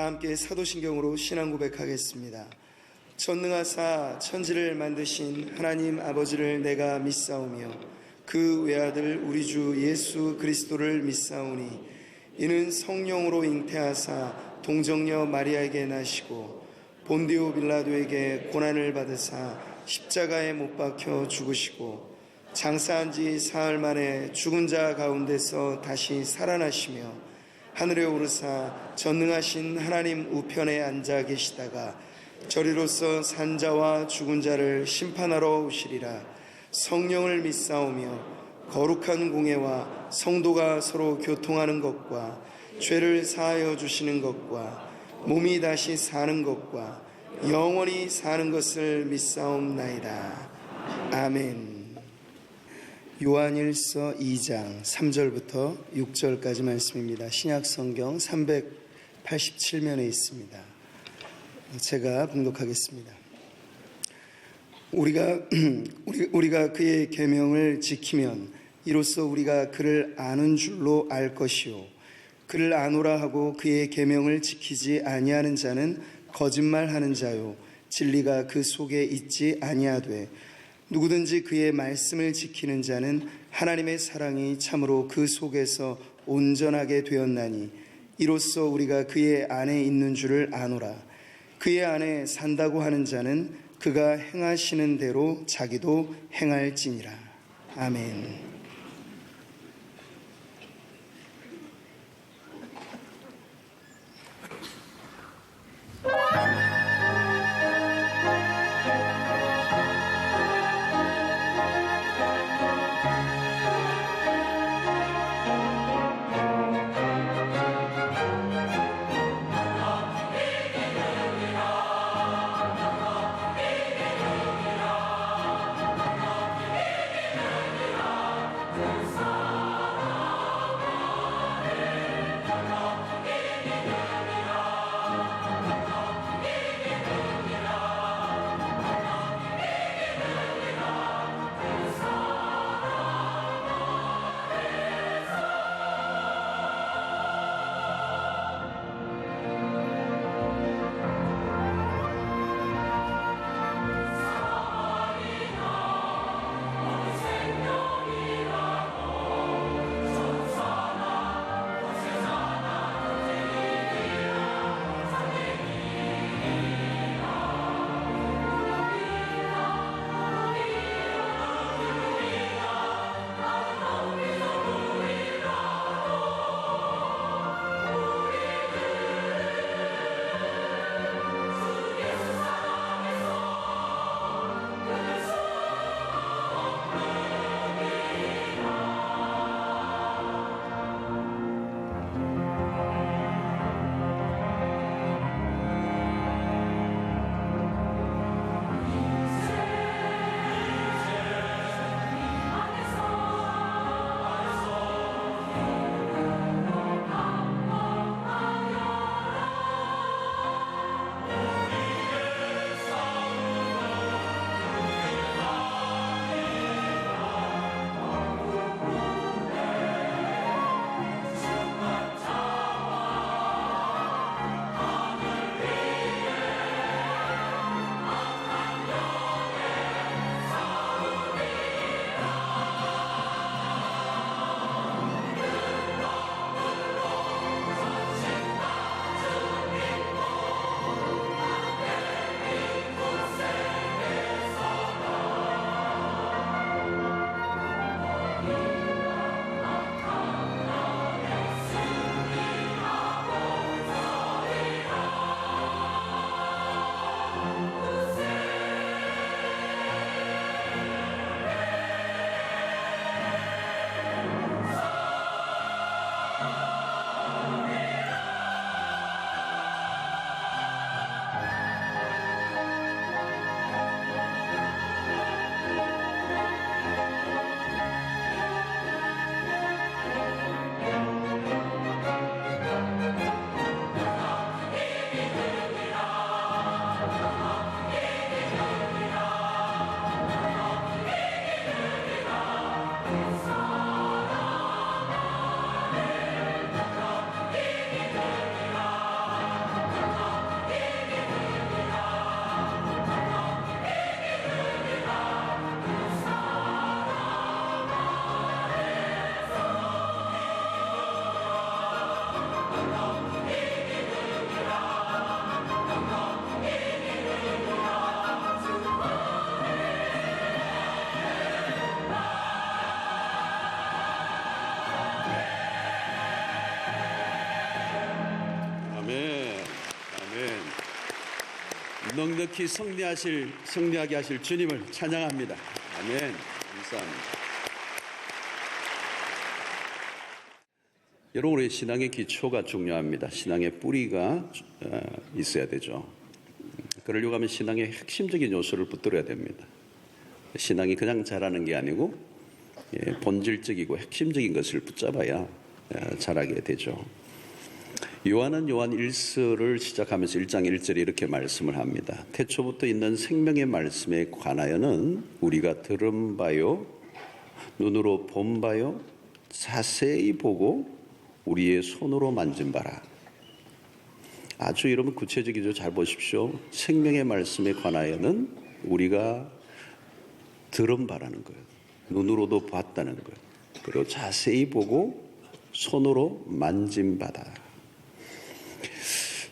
다 함께 사도신경으로 신앙 고백하겠습니다. 전능하사 천지를 만드신 하나님 아버지를 내가 믿사오며 그 외아들 우리 주 예수 그리스도를 믿사오니 이는 성령으로 잉태하사 동정녀 마리아에게 나시고 본디오 빌라도에게 고난을 받으사 십자가에 못 박혀 죽으시고 장사한 지 사흘 만에 죽은 자 가운데서 다시 살아나시며 하늘에 오르사 전능하신 하나님 우편에 앉아 계시다가 저리로서 산자와 죽은 자를 심판하러 오시리라. 성령을 믿사오며 거룩한 공예와 성도가 서로 교통하는 것과 죄를 사하여 주시는 것과 몸이 다시 사는 것과 영원히 사는 것을 믿사옵나이다. 아멘. 요한일서 2장 3절부터 6절까지 말씀입니다. 신약성경 387면에 있습니다. 제가 봉독하겠습니다. 우리가 그의 계명을 지키면 이로써 우리가 그를 아는 줄로 알 것이요 그를 아노라 하고 그의 계명을 지키지 아니하는 자는 거짓말하는 자요 진리가 그 속에 있지 아니하되 누구든지 그의 말씀을 지키는 자는 하나님의 사랑이 참으로 그 속에서 온전하게 되었나니 이로써 우리가 그의 안에 있는 줄을 아노라. 그의 안에 산다고 하는 자는 그가 행하시는 대로 자기도 행할지니라. 아멘. 넉넉히 승리하게 하실 주님을 찬양합니다. 아멘. 감사합니다. 여러분, 우리 신앙의 기초가 중요합니다. 신앙의 뿌리가 있어야 되죠. 그러려고 하면 신앙의 핵심적인 요소를 붙들어야 됩니다. 신앙이 그냥 자라는 게 아니고 본질적이고 핵심적인 것을 붙잡아야 자라게 되죠. 요한은 요한 1서를 시작하면서 1장 1절에 이렇게 말씀을 합니다. 태초부터 있는 생명의 말씀에 관하여는 우리가 들은 바요, 눈으로 본 바요, 자세히 보고 우리의 손으로 만진 바라. 아주 여러분 구체적이죠. 잘 보십시오. 생명의 말씀에 관하여는 우리가 들은 바라는 거예요. 눈으로도 봤다는 거예요. 그리고 자세히 보고 손으로 만진 바다.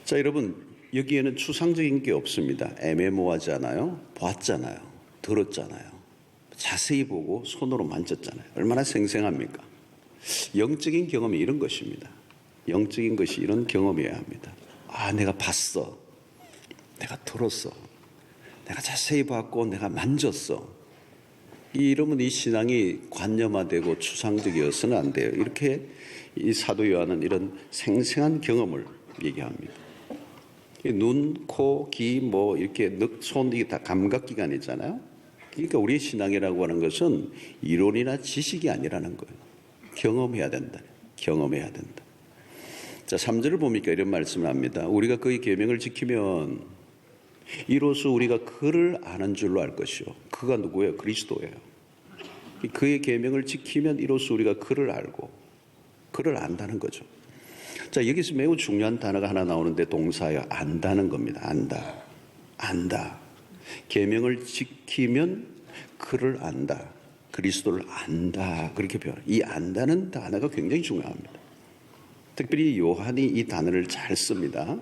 자, 여러분, 여기에는 추상적인 게 없습니다. 애매모호하지 않아요? 봤잖아요. 들었잖아요. 자세히 보고 손으로 만졌잖아요. 얼마나 생생합니까? 영적인 경험이 이런 것입니다. 영적인 것이 이런 경험이어야 합니다. 아, 내가 봤어. 내가 들었어. 내가 자세히 봤고 내가 만졌어. 이러면 이 신앙이 관념화되고 추상적이어서는 안 돼요. 이렇게 이 사도 요한은 이런 생생한 경험을 얘기합니다. 눈, 코, 귀, 뭐 이렇게 손, 이게 다 감각기관이잖아요. 그러니까 우리의 신앙이라고 하는 것은 이론이나 지식이 아니라는 거예요. 경험해야 된다. 경험해야 된다. 자, 3절을 보니까 이런 말씀을 합니다. 우리가 그의 계명을 지키면 이로써 우리가 그를 아는 줄로 알 것이요. 그가 누구예요? 그리스도예요. 그의 계명을 지키면 이로써 우리가 그를 알고 그를 안다는 거죠. 자, 여기서 매우 중요한 단어가 하나 나오는데 동사예요. 안다는 겁니다. 안다. 안다. 계명을 지키면 그를 안다. 그리스도를 안다. 그렇게 표현해요. 이 안다는 단어가 굉장히 중요합니다. 특별히 요한이 이 단어를 잘 씁니다.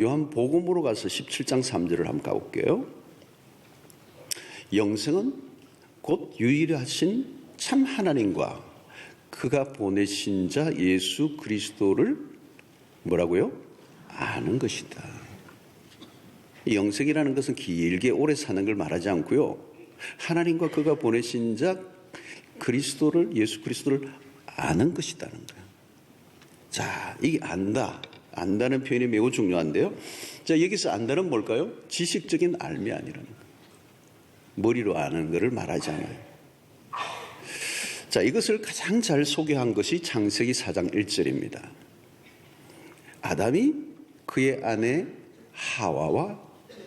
요한 복음으로 가서 17장 3절을 한번 가볼게요. 영생은 곧 유일하신 참 하나님과 그가 보내신 자 예수 그리스도를 뭐라고요? 아는 것이다. 영생이라는 것은 길게 오래 사는 걸 말하지 않고요. 하나님과 그가 보내신 자 그리스도를, 예수 그리스도를 아는 것이다는 거예요. 자, 이 안다는 표현이 매우 중요한데요. 자, 여기서 안다는 뭘까요? 지식적인 알미 아니라는 거예요. 머리로 아는 것을 말하지 않아요. 자, 이것을 가장 잘 소개한 것이 창세기 4장 1절입니다. 아담이 그의 아내 하와와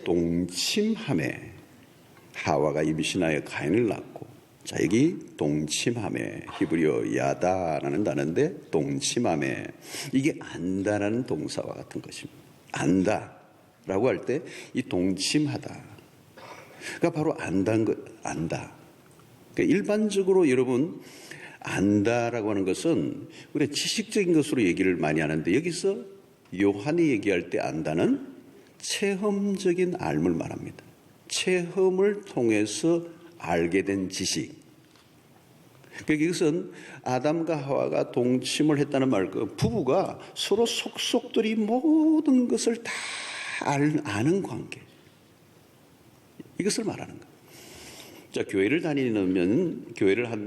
동침하매, 하와가 임신하여 가인을 낳고, 자, 여기 동침하매, 히브리어 야다라는 단어인데 동침하매, 이게 안다라는 동사와 같은 것입니다. 안다라고 할 때 이 동침하다가 바로 안다는 것, 안다. 그러니까 일반적으로 여러분 안다라고 하는 것은 우리 지식적인 것으로 얘기를 많이 하는데, 여기서 요한이 얘기할 때 안다는 체험적인 알을 말합니다. 체험을 통해서 알게 된 지식. 그러니까 이것은 아담과 하와가 동침을 했다는 말, 그 부부가 서로 속속들이 모든 것을 다 아는 관계. 이것을 말하는 거예요. 자, 교회를 한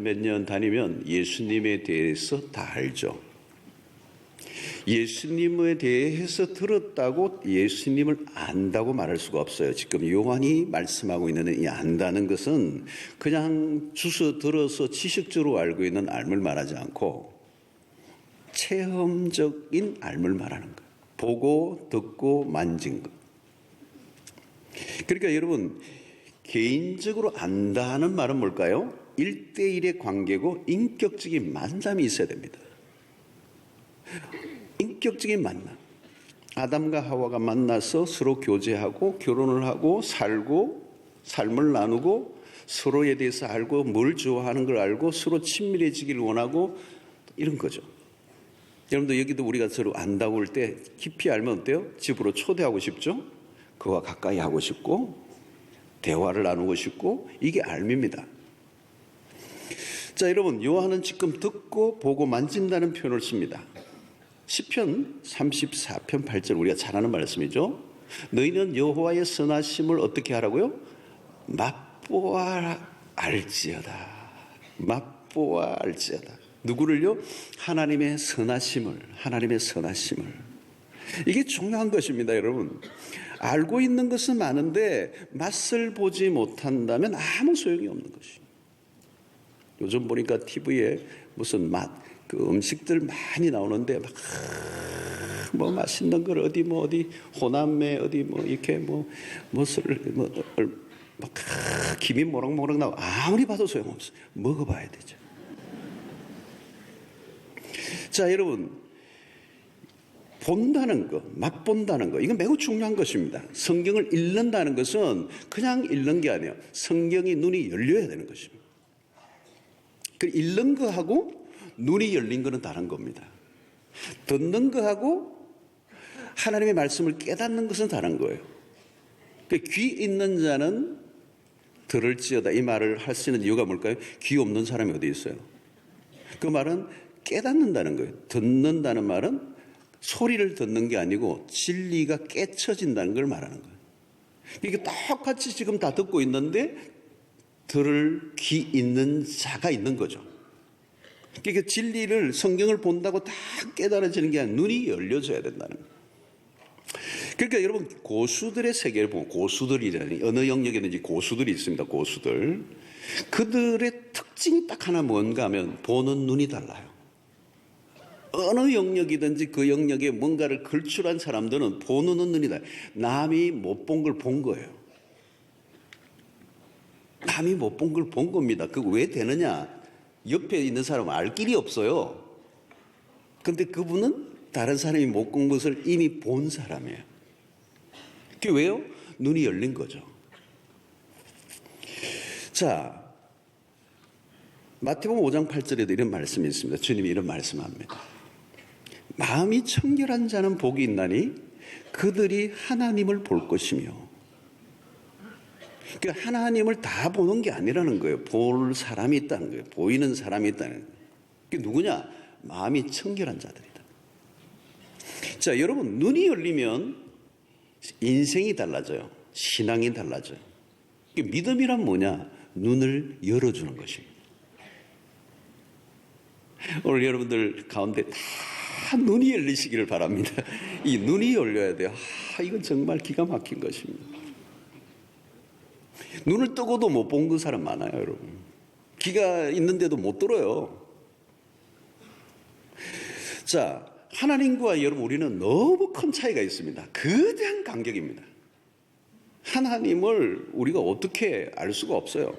몇 년 다니면 예수님에 대해서 다 알죠. 예수님에 대해서 들었다고 예수님을 안다고 말할 수가 없어요. 지금 요한이 말씀하고 있는 이 안다는 것은 그냥 주워 들어서 지식적으로 알고 있는 알을 말하지 않고 체험적인 알을 말하는 거예요. 보고 듣고 만진 것. 그러니까 여러분, 개인적으로 안다는 말은 뭘까요? 1대1의 관계고 인격적인 만남이 있어야 됩니다. 인격적인 만남. 아담과 하와가 만나서 서로 교제하고 결혼을 하고 살고 삶을 나누고 서로에 대해서 알고 뭘 좋아하는 걸 알고 서로 친밀해지기를 원하고 이런 거죠. 여러분들 여기도 우리가 서로 안다고 할 때 깊이 알면 어때요? 집으로 초대하고 싶죠? 그와 가까이 하고 싶고 대화를 나누고 싶고, 이게 알미입니다. 자, 여러분, 요한은 지금 듣고 보고 만진다는 표현을 씁니다. 시편 34편 8절, 우리가 잘 아는 말씀이죠. 너희는 여호와의 선하심을 어떻게 하라고요? 맛보아 알지어다. 맛보아 알지어다. 누구를요? 하나님의 선하심을. 이게 중요한 것입니다, 여러분. 알고 있는 것은 많은데 맛을 보지 못한다면 아무 소용이 없는 것입니다. 요즘 보니까 TV에 무슨 그 음식들 많이 나오는데 뭐 맛있는 걸 어디 호남에 어디 이렇게 김이 모락모락 나오고 아무리 봐도 소용없어요. 먹어봐야 되죠. 자, 여러분, 본다는 거, 맛본다는 거, 이건 매우 중요한 것입니다. 성경을 읽는다는 것은 그냥 읽는 게 아니에요. 성경이 눈이 열려야 되는 것입니다. 그 읽는 거하고 눈이 열린 거는 다른 겁니다. 듣는 거하고 하나님의 말씀을 깨닫는 것은 다른 거예요. 귀 있는 자는 들을지어다, 이 말을 할 수 있는 이유가 뭘까요? 귀 없는 사람이 어디 있어요? 그 말은 깨닫는다는 거예요. 듣는다는 말은 소리를 듣는 게 아니고 진리가 깨쳐진다는 걸 말하는 거예요. 이게 똑같이 지금 다 듣고 있는데 들을 귀 있는 자가 있는 거죠. 그러니까 진리를, 성경을 본다고 다 깨달아지는 게 아니라 눈이 열려져야 된다는 거예요. 그러니까 여러분, 고수들의 세계를 보면, 고수들이라니 어느 영역에든지 고수들이 있습니다. 고수들. 그들의 특징이 딱 하나 뭔가 하면 보는 눈이 달라요. 어느 영역이든지 그 영역에 뭔가를 걸출한 사람들은 보는 눈이 달라요. 남이 못 본 걸 본 거예요. 남이 못 본 걸 본 겁니다. 그거 왜 되느냐? 옆에 있는 사람은 알 길이 없어요. 근데 그분은 다른 사람이 못 본 것을 이미 본 사람이에요. 그게 왜요? 눈이 열린 거죠. 자, 마태복음 5장 8절에도 이런 말씀이 있습니다. 주님이 이런 말씀합니다. 마음이 청결한 자는 복이 있나니 그들이 하나님을 볼 것이며. 그러니까 하나님을 다 보는 게 아니라는 거예요. 볼 사람이 있다는 거예요. 보이는 사람이 있다는 거예요. 그게 누구냐? 마음이 청결한 자들이다. 자, 여러분, 눈이 열리면 인생이 달라져요. 신앙이 달라져요. 믿음이란 뭐냐? 눈을 열어주는 것입니다. 오늘 여러분들 가운데 다 눈이 열리시기를 바랍니다. 이 눈이 열려야 돼요. 이건 정말 기가 막힌 것입니다. 눈을 뜨고도 못 본 그 사람 많아요, 여러분. 귀가 있는데도 못 들어요. 자, 하나님과 여러분, 우리는 너무 큰 차이가 있습니다. 거대한 간격입니다. 하나님을 우리가 어떻게 알 수가 없어요.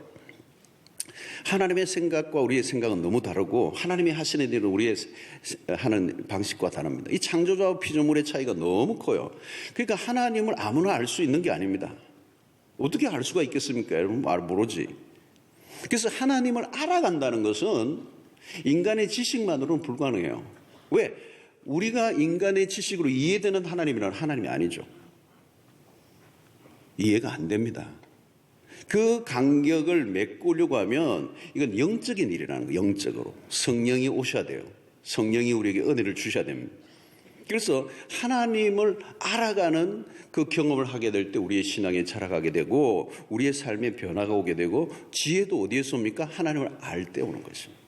하나님의 생각과 우리의 생각은 너무 다르고 하나님이 하시는 일은 우리의 하는 방식과 다릅니다. 이 창조자와 피조물의 차이가 너무 커요. 그러니까 하나님을 아무나 알 수 있는 게 아닙니다. 어떻게 알 수가 있겠습니까? 여러분, 모르지. 그래서 하나님을 알아간다는 것은 인간의 지식만으로는 불가능해요. 왜? 우리가 인간의 지식으로 이해되는 하나님이란 하나님이 아니죠. 이해가 안 됩니다. 그 간격을 메꾸려고 하면 이건 영적인 일이라는 거예요. 영적으로. 성령이 오셔야 돼요. 성령이 우리에게 은혜를 주셔야 됩니다. 그래서 하나님을 알아가는 그 경험을 하게 될 때 우리의 신앙에 자라가게 되고 우리의 삶에 변화가 오게 되고 지혜도 어디에서 옵니까? 하나님을 알 때 오는 것입니다.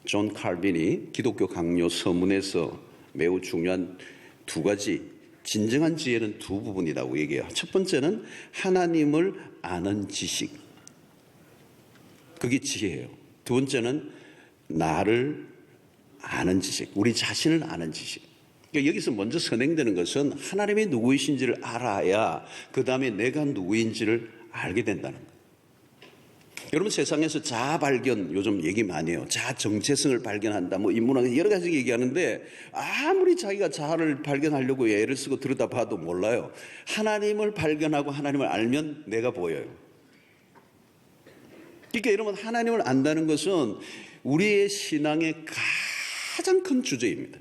존 칼빈이 기독교 강요 서문에서 매우 중요한 두 가지, 진정한 지혜는 두 부분이라고 얘기해요. 첫 번째는 하나님을 아는 지식. 그게 지혜예요. 두 번째는 나를 아는 지식. 우리 자신을 아는 지식. 그러니까 여기서 먼저 선행되는 것은 하나님이 누구이신지를 알아야 그 다음에 내가 누구인지를 알게 된다는 거예요. 여러분, 세상에서 자아 발견 요즘 얘기 많이 해요. 자아 정체성을 발견한다, 뭐 인문학 여러 가지 얘기하는데 아무리 자기가 자아를 발견하려고 애를 쓰고 들여다봐도 몰라요. 하나님을 발견하고 하나님을 알면 내가 보여요. 그러니까 여러분, 하나님을 안다는 것은 우리의 신앙의 가장 큰 주제입니다.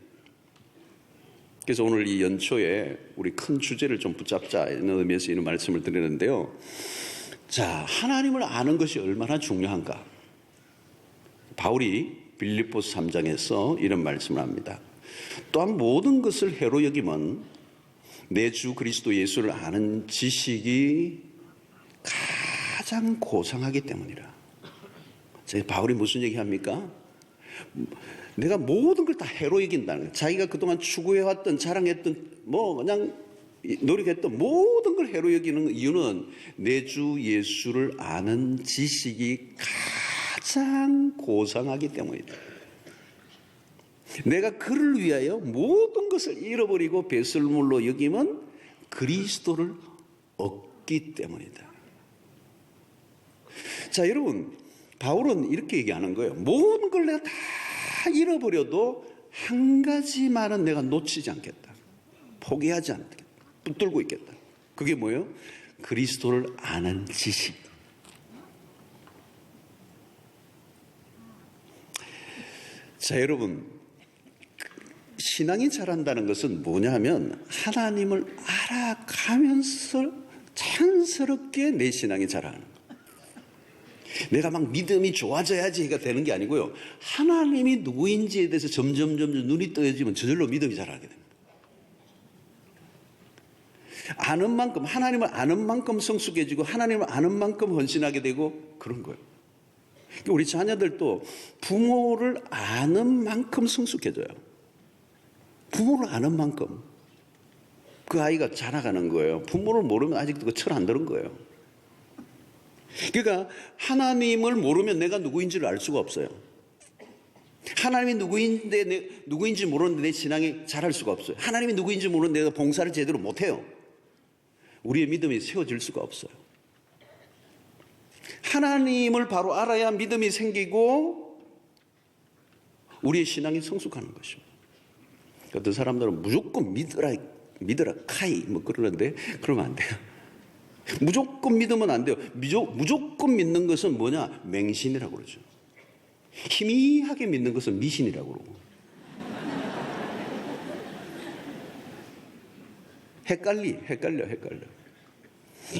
그래서 오늘 이 연초에 우리 큰 주제를 좀 붙잡자는 의미에서 이런 말씀을 드리는데요. 자, 하나님을 아는 것이 얼마나 중요한가. 바울이 빌립보서 3장에서 이런 말씀을 합니다. 또한 모든 것을 해로 여김은 내 주 그리스도 예수를 아는 지식이 가장 고상하기 때문이라. 바울이 무슨 얘기합니까? 내가 모든 걸 다 해로 이긴다는 거예요. 자기가 그동안 추구해왔던, 자랑했던, 그냥 노력했던 모든 걸 해로 여기는 이유는 내 주 예수를 아는 지식이 가장 고상하기 때문이다. 내가 그를 위하여 모든 것을 잃어버리고 배설물로 여기면 그리스도를 얻기 때문이다. 자, 여러분, 바울은 이렇게 얘기하는 거예요. 모든 걸 내가 다 잃어버려도 한 가지만은 내가 놓치지 않겠다. 포기하지 않겠다. 붙들고 있겠다. 그게 뭐예요? 그리스도를 아는 지식. 자, 여러분, 신앙이 자란다는 것은 뭐냐면 하나님을 알아가면서 자연스럽게 내 신앙이 자라는 거예요. 내가 막 믿음이 좋아져야지가 되는 게 아니고요. 하나님이 누구인지에 대해서 점점 눈이 떠져지면 저절로 믿음이 자라게 됩니다. 아는 만큼, 하나님을 아는 만큼 성숙해지고 하나님을 아는 만큼 헌신하게 되고 그런 거예요. 우리 자녀들도 부모를 아는 만큼 성숙해져요. 부모를 아는 만큼 그 아이가 자라가는 거예요. 부모를 모르면 아직도 철 안 들은 거예요. 그러니까 하나님을 모르면 내가 누구인지를 알 수가 없어요. 하나님이 누구인지 모르는데 내 신앙이 자랄 수가 없어요. 하나님이 누구인지 모르는데 내가 봉사를 제대로 못해요. 우리의 믿음이 세워질 수가 없어요. 하나님을 바로 알아야 믿음이 생기고 우리의 신앙이 성숙하는 것입니다. 어떤 사람들은 무조건 믿으라 카이 그러는데 그러면 안 돼요. 무조건 믿으면 안 돼요. 무조건 믿는 것은 뭐냐? 맹신이라고 그러죠. 희미하게 믿는 것은 미신이라고 그러고. 헷갈려.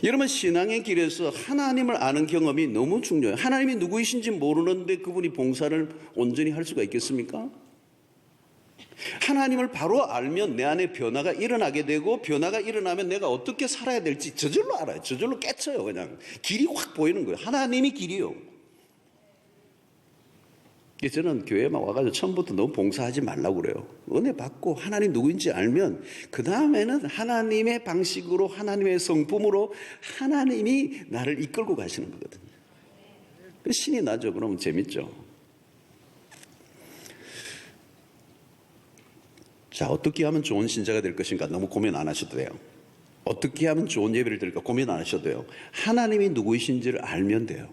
여러분, 신앙의 길에서 하나님을 아는 경험이 너무 중요해요. 하나님이 누구이신지 모르는데 그분이 봉사를 온전히 할 수가 있겠습니까? 하나님을 바로 알면 내 안에 변화가 일어나게 되고, 변화가 일어나면 내가 어떻게 살아야 될지 저절로 알아요. 저절로 깨쳐요. 그냥 길이 확 보이는 거예요. 하나님이 길이요. 저는 교회에만 와가지고 처음부터 너무 봉사하지 말라고 그래요. 은혜 받고 하나님 누구인지 알면 그 다음에는 하나님의 방식으로, 하나님의 성품으로 하나님이 나를 이끌고 가시는 거거든요. 신이 나죠. 그러면 재밌죠. 자, 어떻게 하면 좋은 신자가 될 것인가 너무 고민 안 하셔도 돼요. 어떻게 하면 좋은 예배를 드릴까 고민 안 하셔도 돼요. 하나님이 누구이신지를 알면 돼요.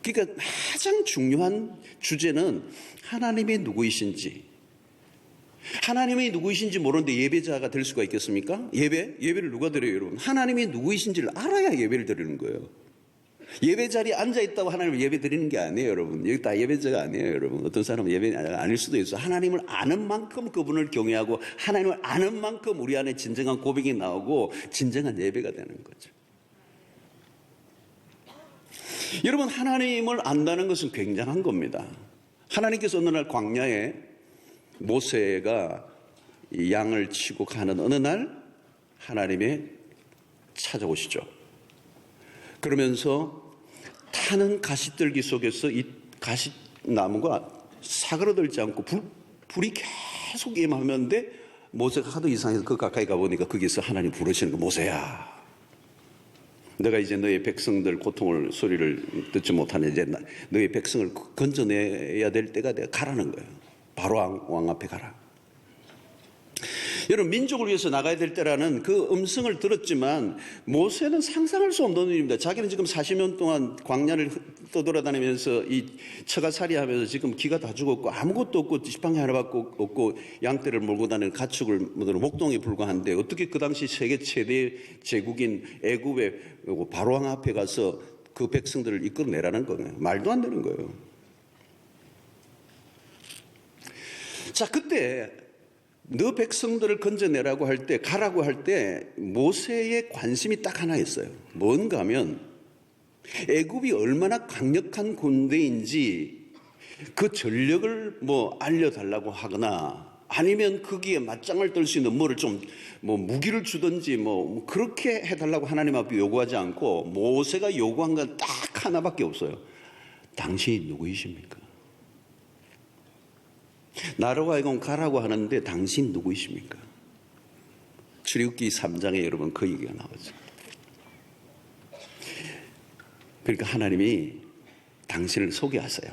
그러니까 가장 중요한 주제는 하나님이 누구이신지. 하나님이 누구이신지 모르는데 예배자가 될 수가 있겠습니까? 예배를 누가 드려요, 여러분? 하나님이 누구이신지를 알아야 예배를 드리는 거예요. 예배 자리에 앉아있다고 하나님을 예배 드리는 게 아니에요, 여러분. 여기 다 예배자가 아니에요, 여러분. 어떤 사람은 예배자가 아닐 수도 있어요. 하나님을 아는 만큼 그분을 경외하고 하나님을 아는 만큼 우리 안에 진정한 고백이 나오고 진정한 예배가 되는 거죠. 여러분, 하나님을 안다는 것은 굉장한 겁니다. 하나님께서 어느 날 광야에 모세가 이 양을 치고 가는 어느 날 하나님이 찾아오시죠. 그러면서 타는 가시떨기 속에서 이 가시나무가 사그러들지 않고 불이 계속 임하는데 모세가 하도 이상해서 그 가까이 가보니까 거기서 하나님 부르시는 거, 모세야, 내가 이제 너의 백성들 고통을 소리를 듣지 못하는 이제 너의 백성을 건져내야 될 때가 내가 가라는 거예요. 바로 왕 앞에 가라. 여러분, 민족을 위해서 나가야 될 때라는 그 음성을 들었지만 모세는 상상할 수 없는 일입니다. 자기는 지금 40년 동안 광야를 떠돌아다니면서 이 처가살이하면서 지금 기가 다 죽었고 아무것도 없고 지팡이 하나밖에 없고 양떼를 몰고 다니는 가축을 목동에 불과한데 어떻게 그 당시 세계 최대 제국인 애굽의 바로왕 앞에 가서 그 백성들을 이끌어내라는 거예요. 말도 안 되는 거예요. 자, 그때 너 백성들을 건져내라고 할 때, 가라고 할 때 모세의 관심이 딱 하나 있어요. 뭔가 하면 애굽이 얼마나 강력한 군대인지 그 전력을 알려달라고 하거나 아니면 거기에 맞짱을 뜰 수 있는 뭐를 좀 뭐 무기를 주든지 뭐 그렇게 해달라고 하나님 앞에 요구하지 않고 모세가 요구한 건 딱 하나밖에 없어요. 당신이 누구이십니까? 나로 하여금 가라고 하는데 당신 누구이십니까? 출애굽기 3장에 여러분 그 얘기가 나오죠. 그러니까 하나님이 당신을 소개하세요.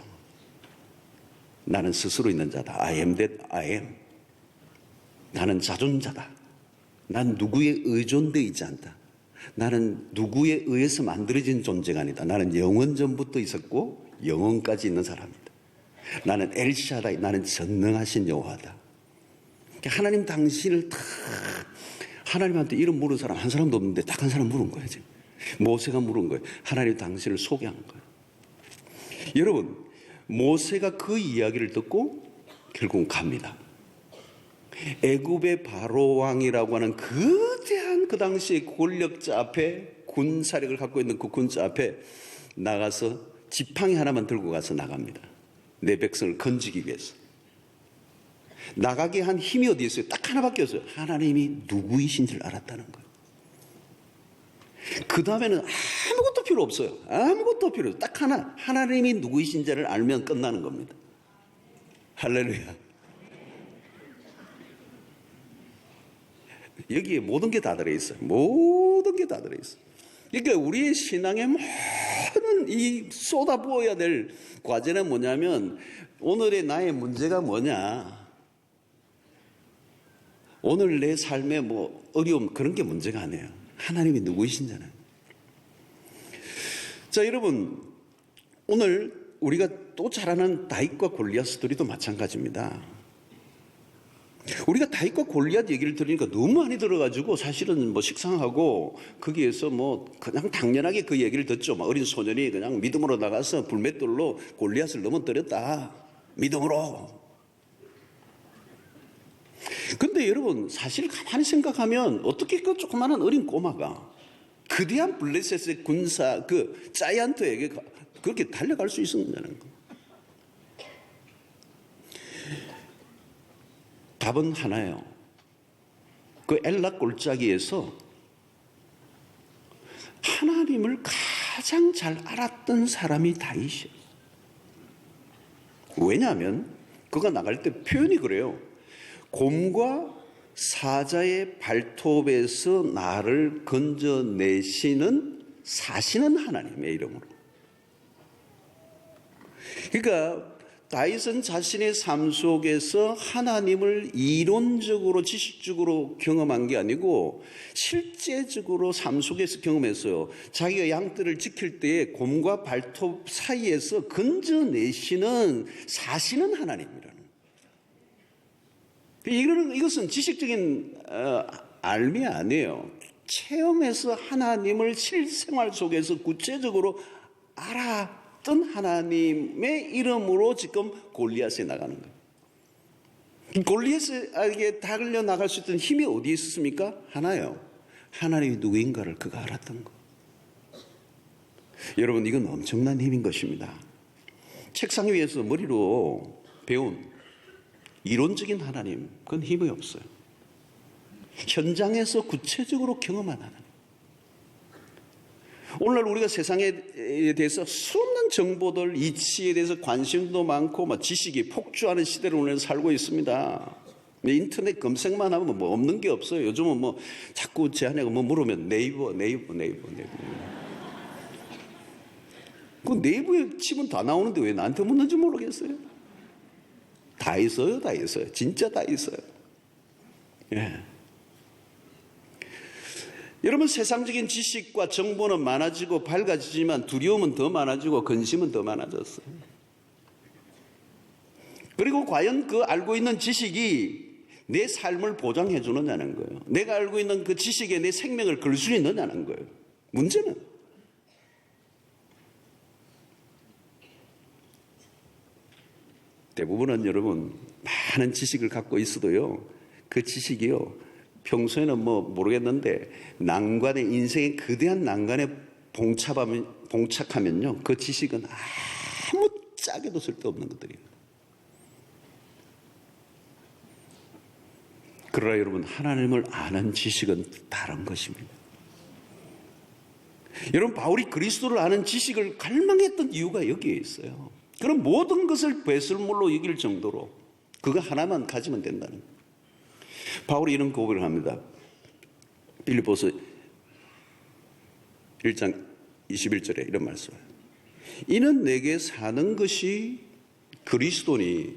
나는 스스로 있는 자다. I am that I am. 나는 자존자다. 난 누구에 의존되어 있지 않다. 나는 누구에 의해서 만들어진 존재가 아니다. 나는 영원 전부터 있었고 영원까지 있는 사람이다. 나는 엘샤다이, 나는 전능하신 여호와다. 하나님 당신을 다 하나님한테 이름 물은 사람 한 사람도 없는데 딱 한 사람 물은 거예요. 지금. 모세가 물은 거예요. 하나님 당신을 소개한 거예요. 여러분, 모세가 그 이야기를 듣고 결국은 갑니다. 애굽의 바로 왕이라고 하는 거대한 그 당시의 권력자 앞에, 군사력을 갖고 있는 그 군자 앞에 나가서 지팡이 하나만 들고 가서 나갑니다. 내 백성을 건지기 위해서. 나가게 한 힘이 어디 있어요? 딱 하나밖에 없어요. 하나님이 누구이신 줄 알았다는 거예요. 그 다음에는 아무것도 필요 없어요. 아무것도 필요 없어요. 딱 하나, 하나님이 누구이신지를 알면 끝나는 겁니다. 할렐루야. 여기에 모든 게 다 들어있어요. 모든 게 다 들어있어요. 그러니까 우리의 신앙의 모든 이 쏟아부어야 될 과제는 뭐냐면, 오늘의 나의 문제가 뭐냐, 오늘 내 삶의 뭐 어려움, 그런 게 문제가 아니에요. 하나님이 누구이신잖아요. 자, 여러분, 오늘 우리가 또 잘 아는 다윗과 골리앗 스토리도 마찬가지입니다. 우리가 다윗과 골리앗 얘기를 들으니까 너무 많이 들어가지고 사실은 뭐 식상하고, 거기에서 뭐 그냥 당연하게 그 얘기를 듣죠. 막 어린 소년이 그냥 믿음으로 나가서 불맷돌로 골리앗을 넘어뜨렸다. 믿음으로. 근데 여러분, 사실 가만히 생각하면 어떻게 그 조그마한 어린 꼬마가 거대한 블레셋의 군사 그 자이언트에게 그렇게 달려갈 수 있었냐는 거. 답은 하나예요. 그 엘라 골짜기에서 하나님을 가장 잘 알았던 사람이 다윗이에요. 왜냐하면 그가 나갈 때 표현이 그래요. 곰과 사자의 발톱에서 나를 건져내시는 사시는 하나님의 이름으로. 그러니까 다윗은 자신의 삶 속에서 하나님을 이론적으로 지식적으로 경험한 게 아니고 실제적으로 삶 속에서 경험했어요. 자기가 양떼를 지킬 때에 곰과 발톱 사이에서 건져내시는 사시는 하나님이라는. 이것은 지식적인 알미 아니에요. 체험해서 하나님을 실생활 속에서 구체적으로 알았던 하나님의 이름으로 지금 골리앗에 나가는 거예요. 골리앗에게 달려 나갈 수 있던 힘이 어디에 있었습니까? 하나요. 하나님이 누구인가를 그가 알았던 거. 여러분, 이건 엄청난 힘인 것입니다. 책상 위에서 머리로 배운 이론적인 하나님, 그건 힘이 없어요. 현장에서 구체적으로 경험한 하나님. 오늘날 우리가 세상에 대해서 수없는 정보들, 이치에 대해서 관심도 많고 지식이 폭주하는 시대를 오늘 살고 있습니다. 인터넷 검색만 하면 뭐 없는 게 없어요. 요즘은 뭐 자꾸 제 아내가 뭐 물으면 네이버. 그 네이버에 치면 다 나오는데 왜 나한테 묻는지 모르겠어요. 다 있어요. 진짜 다 있어요. 예. 여러분, 세상적인 지식과 정보는 많아지고 밝아지지만 두려움은 더 많아지고 근심은 더 많아졌어요. 그리고 과연 그 알고 있는 지식이 내 삶을 보장해 주느냐는 거예요. 내가 알고 있는 그 지식에 내 생명을 걸 수 있느냐는 거예요. 문제는 대부분은 여러분 많은 지식을 갖고 있어도요, 그 지식이요 평소에는 뭐 모르겠는데 난관에, 인생의 거대한 난관에 봉착하면요 그 지식은 아무 짝에도 쓸데없는 것들이에요. 그러나 여러분, 하나님을 아는 지식은 다른 것입니다. 여러분, 바울이 그리스도를 아는 지식을 갈망했던 이유가 여기에 있어요. 그럼 모든 것을 배설물로 여길 정도로 그거 하나만 가지면 된다는 거예요. 바울이 이런 고백을 합니다. 빌립보서 1장 21절에 이런 말씀을 해요. 이는 내게 사는 것이 그리스도니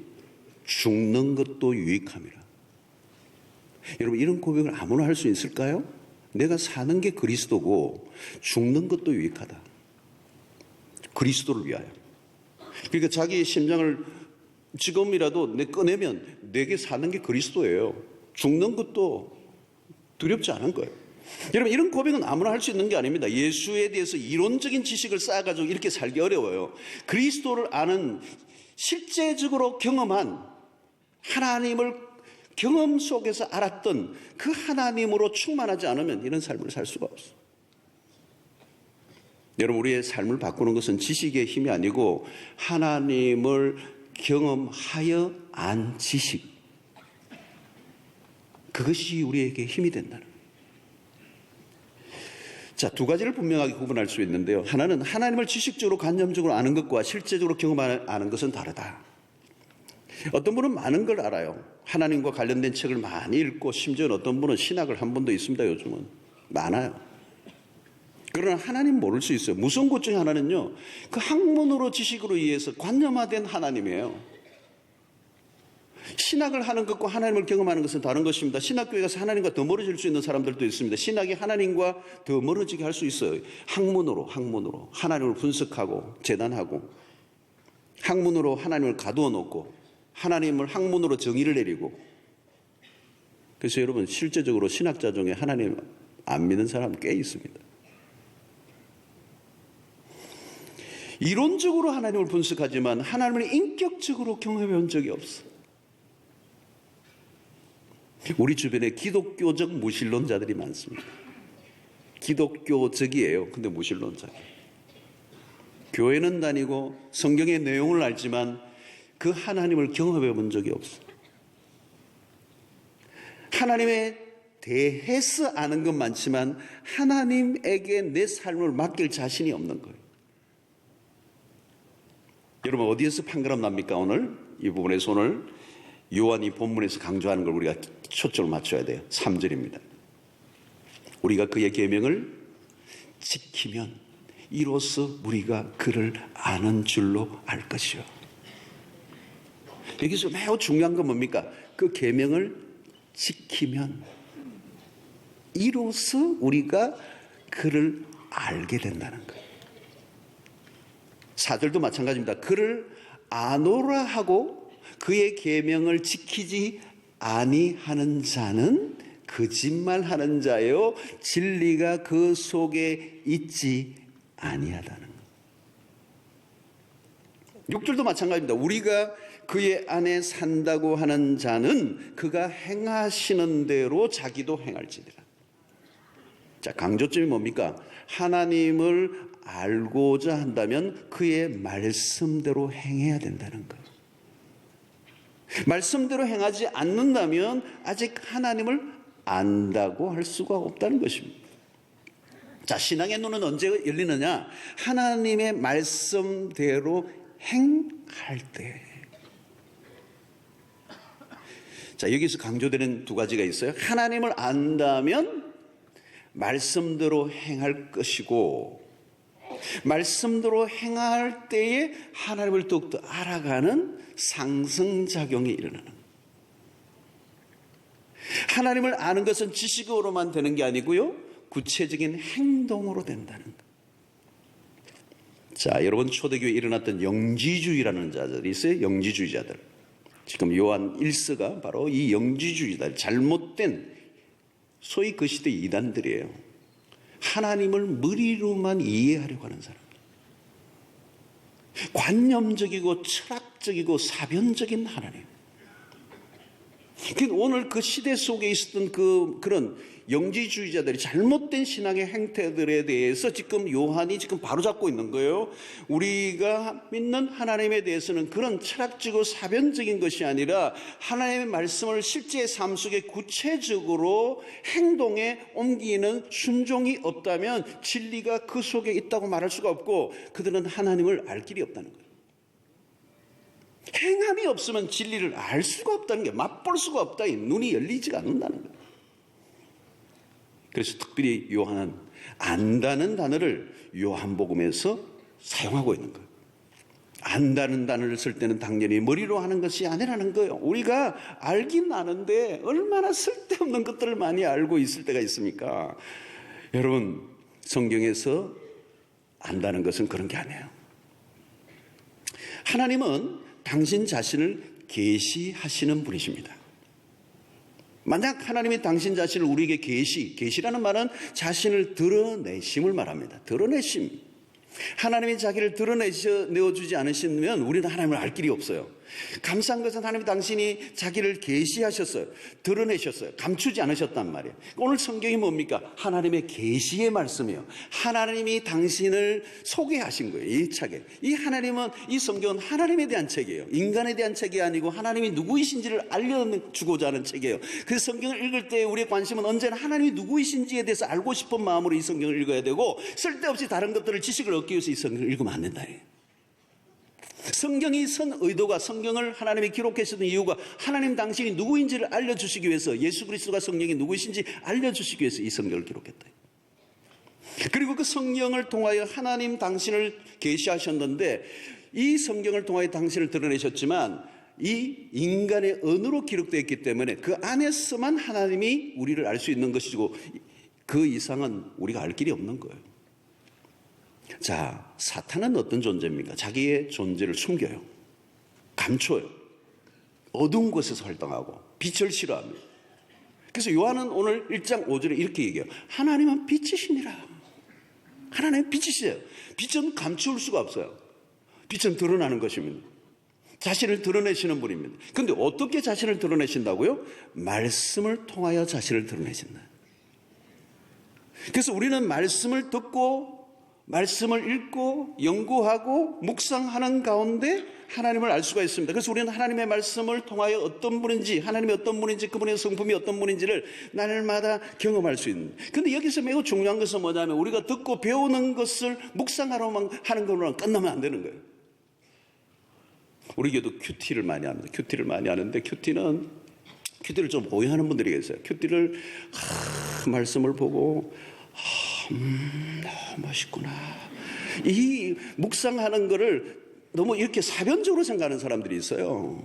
죽는 것도 유익함이라. 여러분, 이런 고백을 아무나 할 수 있을까요? 내가 사는 게 그리스도고 죽는 것도 유익하다. 그리스도를 위하여. 그러니까 자기의 심장을 지금이라도 꺼내면 내게 사는 게 그리스도예요. 죽는 것도 두렵지 않은 거예요. 여러분, 이런 고백은 아무나 할 수 있는 게 아닙니다. 예수에 대해서 이론적인 지식을 쌓아가지고 이렇게 살기 어려워요. 그리스도를 아는, 실제적으로 경험한, 하나님을 경험 속에서 알았던 그 하나님으로 충만하지 않으면 이런 삶을 살 수가 없어요. 여러분, 우리의 삶을 바꾸는 것은 지식의 힘이 아니고 하나님을 경험하여 안 지식, 그것이 우리에게 힘이 된다는 거예요. 자, 두 가지를 분명하게 구분할 수 있는데요. 하나는 하나님을 지식적으로 관념적으로 아는 것과 실제적으로 경험하는 것은 다르다. 어떤 분은 많은 걸 알아요. 하나님과 관련된 책을 많이 읽고 심지어 어떤 분은 신학을 한 번도 있습니다. 요즘은 많아요. 그러나 하나님 모를 수 있어요. 무서운 것 중에 하나는요, 그 학문으로 지식으로 의해서 관념화된 하나님이에요. 신학을 하는 것과 하나님을 경험하는 것은 다른 것입니다. 신학교에 가서 하나님과 더 멀어질 수 있는 사람들도 있습니다. 신학이 하나님과 더 멀어지게 할 수 있어요. 학문으로 하나님을 분석하고 재단하고, 학문으로 하나님을 가두어 놓고, 하나님을 학문으로 정의를 내리고. 그래서 여러분, 실제적으로 신학자 중에 하나님 안 믿는 사람 꽤 있습니다. 이론적으로 하나님을 분석하지만 하나님을 인격적으로 경험해 본 적이 없어. 우리 주변에 기독교적 무신론자들이 많습니다. 기독교적이에요. 근데 무신론자예요. 교회는 다니고 성경의 내용을 알지만 그 하나님을 경험해 본 적이 없어. 하나님에 대해서 아는 건 많지만 하나님에게 내 삶을 맡길 자신이 없는 거예요. 여러분, 어디에서 판가름 납니까? 오늘 이 부분에서 오늘 요한이 본문에서 강조하는 걸 우리가 초점을 맞춰야 돼요. 3절입니다. 우리가 그의 계명을 지키면 이로써 우리가 그를 아는 줄로 알 것이요. 여기서 매우 중요한 건 뭡니까? 그 계명을 지키면 이로써 우리가 그를 알게 된다는 거예요. 4절도 마찬가지입니다. 그를 아노라 하고 그의 계명을 지키지 아니하는 자는 거짓말하는 자요, 진리가 그 속에 있지 아니하다는 것. 6절도 마찬가지입니다. 우리가 그의 안에 산다고 하는 자는 그가 행하시는 대로 자기도 행할지니라. 자, 강조점이 뭡니까? 하나님을 알고자 한다면 그의 말씀대로 행해야 된다는 거예요. 말씀대로 행하지 않는다면 아직 하나님을 안다고 할 수가 없다는 것입니다. 자, 신앙의 눈은 언제 열리느냐? 하나님의 말씀대로 행할 때. 자, 여기서 강조되는 두 가지가 있어요. 하나님을 안다면 말씀대로 행할 것이고, 말씀대로 행할 때에 하나님을 더욱더 알아가는 상승작용이 일어나는. 하나님을 아는 것은 지식으로만 되는 게 아니고요, 구체적인 행동으로 된다는 것. 자, 여러분, 초대교회에 일어났던 영지주의라는 자들이 있어요. 영지주의자들. 지금 요한 1서가 바로 이 영지주의자들, 잘못된 소위 그 시대 이단들이에요. 하나님을 머리로만 이해하려고 하는 사람. 관념적이고 철학적이고 사변적인 하나님. 오늘 그 시대 속에 있었던 그런 영지주의자들이 잘못된 신앙의 행태들에 대해서 지금 요한이 지금 바로잡고 있는 거예요. 우리가 믿는 하나님에 대해서는 그런 철학적이고 사변적인 것이 아니라 하나님의 말씀을 실제 삶 속에 구체적으로 행동에 옮기는 순종이 없다면 진리가 그 속에 있다고 말할 수가 없고 그들은 하나님을 알 길이 없다는 거예요. 행함이 없으면 진리를 알 수가 없다는 게, 맛볼 수가 없다. 눈이 열리지가 않는다는 거예요. 그래서 특별히 요한은 안다는 단어를 요한복음에서 사용하고 있는 거예요. 안다는 단어를 쓸 때는 당연히 머리로 하는 것이 아니라는 거예요. 우리가 알긴 아는데 얼마나 쓸데없는 것들을 많이 알고 있을 때가 있습니까? 여러분, 성경에서 안다는 것은 그런 게 아니에요. 하나님은 당신 자신을 계시하시는 분이십니다. 만약 하나님이 당신 자신을 우리에게 계시라는 말은 자신을 드러내심을 말합니다. 드러내심. 하나님이 자기를 드러내어주지 않으시면 우리는 하나님을 알 길이 없어요. 감사한 것은 하나님이 당신이 자기를 계시하셨어요. 드러내셨어요. 감추지 않으셨단 말이에요. 오늘 성경이 뭡니까? 하나님의 계시의 말씀이에요. 하나님이 당신을 소개하신 거예요. 이 책에. 이 하나님은, 이 성경은 하나님에 대한 책이에요. 인간에 대한 책이 아니고 하나님이 누구이신지를 알려주고자 하는 책이에요. 그래서 성경을 읽을 때 우리의 관심은 언제나 하나님이 누구이신지에 대해서 알고 싶은 마음으로 이 성경을 읽어야 되고, 쓸데없이 다른 것들을 지식을 얻기 위해서 이 성경을 읽으면 안 된다. 성경이 선 의도가, 성경을 하나님이 기록하셨던 이유가 하나님 당신이 누구인지를 알려주시기 위해서, 예수 그리스도가 성령이 누구이신지 알려주시기 위해서 이 성경을 기록했다. 그리고 그 성경을 통하여 하나님 당신을 계시하셨는데, 이 성경을 통하여 당신을 드러내셨지만 이 인간의 언어로 기록되어 있기 때문에 그 안에서만 하나님이 우리를 알 수 있는 것이고, 그 이상은 우리가 알 길이 없는 거예요. 자, 사탄은 어떤 존재입니까? 자기의 존재를 숨겨요. 감춰요. 어두운 곳에서 활동하고 빛을 싫어합니다. 그래서 요한은 오늘 1장 5절에 이렇게 얘기해요. 하나님은 빛이시니라. 하나님은 빛이시세요. 빛은 감출 수가 없어요. 빛은 드러나는 것입니다. 자신을 드러내시는 분입니다. 그런데 어떻게 자신을 드러내신다고요? 말씀을 통하여 자신을 드러내신다. 그래서 우리는 말씀을 듣고 말씀을 읽고 연구하고 묵상하는 가운데 하나님을 알 수가 있습니다. 그래서 우리는 하나님의 말씀을 통하여 어떤 분인지, 하나님이 어떤 분인지, 그분의 성품이 어떤 분인지를 날마다 경험할 수 있는. 그런데 여기서 매우 중요한 것은 뭐냐면, 우리가 듣고 배우는 것을 묵상하러만 하는 것으로는 끝나면 안 되는 거예요. 우리 교도 큐티를 많이 합니다. 큐티를 많이 하는데, 큐티를 좀 오해하는 분들이 계세요. 큐티를 말씀을 보고 너무 멋있구나, 이 묵상하는 거를 너무 이렇게 사변적으로 생각하는 사람들이 있어요.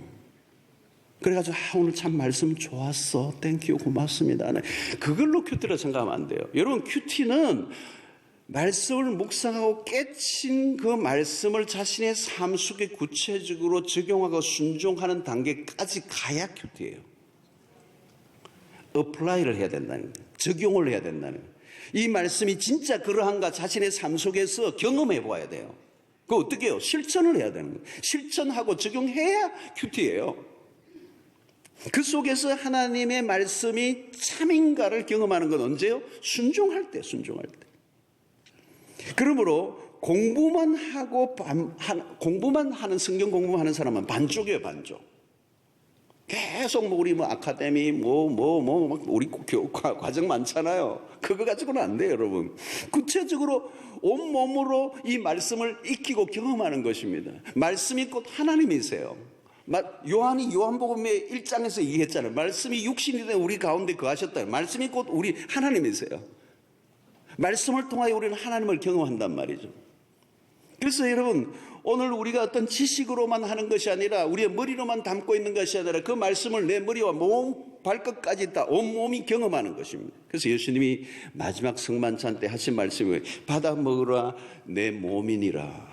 그래가지고 오늘 참 말씀 좋았어, 땡큐, 고맙습니다, 그걸로 큐티를 생각하면 안 돼요. 여러분, 큐티는 말씀을 묵상하고 깨친 그 말씀을 자신의 삶 속에 구체적으로 적용하고 순종하는 단계까지 가야 큐티예요. 어플라이를 해야 된다는 거예요. 적용을 해야 된다는 거예요. 이 말씀이 진짜 그러한가 자신의 삶 속에서 경험해 보아야 돼요. 그거 어떻게 해요? 실천을 해야 되는 거예요. 실천하고 적용해야 큐티예요. 그 속에서 하나님의 말씀이 참인가를 경험하는 건 언제요? 순종할 때. 그러므로 공부만 하는, 성경 공부만 하는 사람은 반쪽이에요, 반쪽. 계속 우리 아카데미 우리 과정 많잖아요. 그거 가지고는 안 돼요, 여러분. 구체적으로 온몸으로 이 말씀을 익히고 경험하는 것입니다. 말씀이 곧 하나님이세요. 요한이 요한복음의 1장에서 얘기했잖아요. 말씀이 육신이 된 우리 가운데 거하셨다. 말씀이 곧 우리 하나님이세요. 말씀을 통하여 우리는 하나님을 경험한단 말이죠. 그래서 여러분, 오늘 우리가 어떤 지식으로만 하는 것이 아니라, 우리의 머리로만 담고 있는 것이 아니라, 그 말씀을 내 머리와 몸, 발끝까지 다 온몸이 경험하는 것입니다. 그래서 예수님이 마지막 성만찬 때 하신 말씀이 받아 먹으라 내 몸이니라.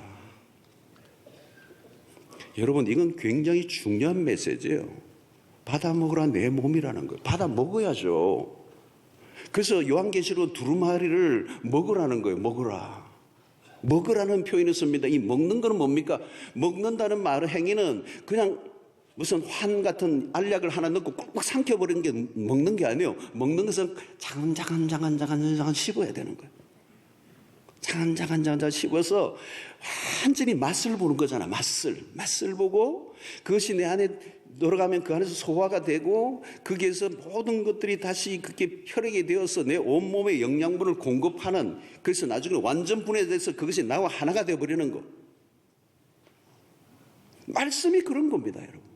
여러분, 이건 굉장히 중요한 메시지예요. 받아 먹으라 내 몸이라는 거예요. 받아 먹어야죠. 그래서 요한계시록 두루마리를 먹으라는 거예요. 먹으라는 표현을 씁니다. 이 먹는 건 뭡니까? 먹는다는 말, 행위는 그냥 무슨 환 같은 알약을 하나 넣고 꽉꽉 삼켜버리는 게 먹는 게 아니에요. 먹는 것은 자간자간 씹어야 되는 거예요. 자간자간 씹어서 완전히 맛을 보는 거잖아. 맛을 보고 그것이 내 안에 들어가면 그 안에서 소화가 되고 거기에서 모든 것들이 다시 그렇게 혈액이 되어서 내 온몸에 영양분을 공급하는, 그래서 나중에 완전 분해돼서 그것이 나와 하나가 되어버리는 거. 말씀이 그런 겁니다, 여러분.